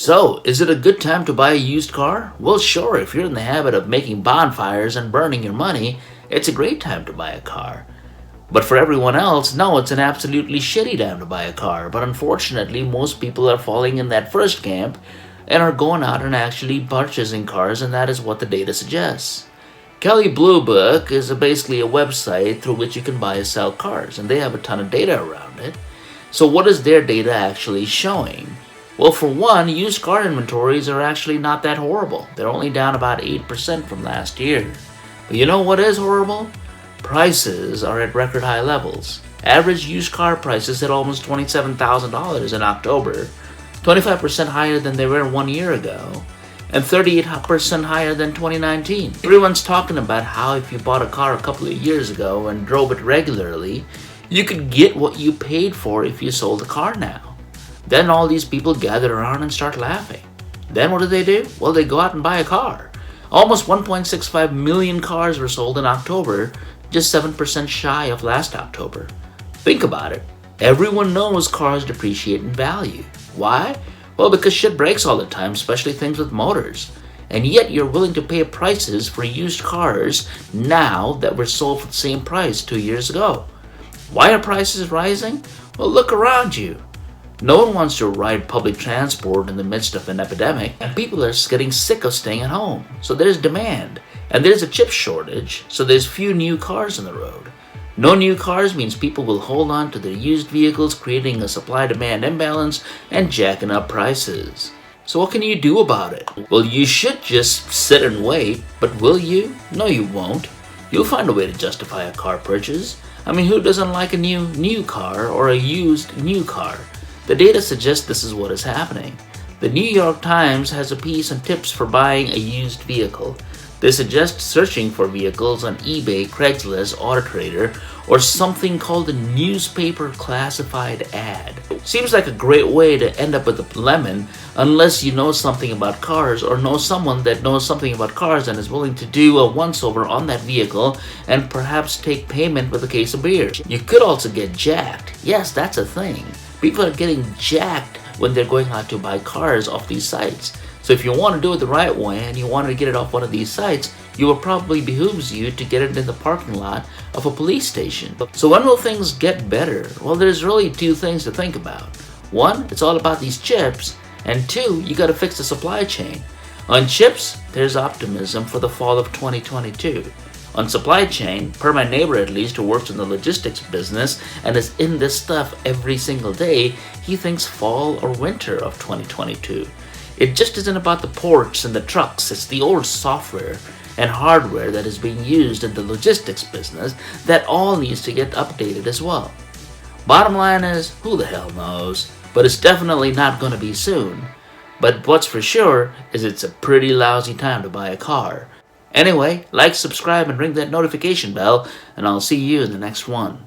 So, is it a good time to buy a used car? Well, sure, if you're in the habit of making bonfires and burning your money, it's a great time to buy a car. But for everyone else, no, it's an absolutely shitty time to buy a car. But unfortunately, most people are falling in that first camp and are going out and actually purchasing cars, and that is what the data suggests. Kelley Blue Book is basically a website through which you can buy and sell cars, and they have a ton of data around it. So what is their data actually showing? Well, for one, used car inventories are actually not that horrible. They're only down about 8% from last year. But you know what is horrible? Prices are at record high levels. Average used car prices hit almost $27,000 in October, 25% higher than they were 1 year ago, and 38% higher than 2019. Everyone's talking about how if you bought a car a couple of years ago and drove it regularly, you could get what you paid for if you sold the car now. Then all these people gather around and start laughing. Then what do? Well, they go out and buy a car. Almost 1.65 million cars were sold in October, just 7% shy of last October. Think about it. Everyone knows cars depreciate in value. Why? Well, because shit breaks all the time, especially things with motors. And yet you're willing to pay prices for used cars now that were sold for the same price 2 years ago. Why are prices rising? Well, look around you. No one wants to ride public transport in the midst of an epidemic, and people are getting sick of staying at home. So there's demand, and there's a chip shortage, so there's few new cars on the road. No new cars means people will hold on to their used vehicles, creating a supply-demand imbalance and jacking up prices. So what can you do about it? Well, you should just sit and wait, but will you? No, you won't. You'll find a way to justify a car purchase. I mean, who doesn't like a new car or a used new car? The data suggests this is what is happening. The New York Times has a piece on tips for buying a used vehicle. They suggest searching for vehicles on eBay, Craigslist, AutoTrader, or something called a newspaper classified ad. Seems like a great way to end up with a lemon unless you know something about cars or know someone that knows something about cars and is willing to do a once-over on that vehicle and perhaps take payment with a case of beer. You could also get jacked. Yes, that's a thing. People are getting jacked when they're going out to buy cars off these sites. So if you want to do it the right way and you want to get it off one of these sites, it will probably behooves you to get it in the parking lot of a police station. So when will things get better? Well, there's really two things to think about. One, it's all about these chips, and two, you got to fix the supply chain. On chips, there's optimism for the fall of 2022. On supply chain, per my neighbor at least, who works in the logistics business and is in this stuff every single day, he thinks fall or winter of 2022. It just isn't about the ports and the trucks, it's the old software and hardware that is being used in the logistics business that all needs to get updated as well. Bottom line is, who the hell knows? But it's definitely not going to be soon. But what's for sure is it's a pretty lousy time to buy a car. Anyway, like, subscribe, and ring that notification bell, and I'll see you in the next one.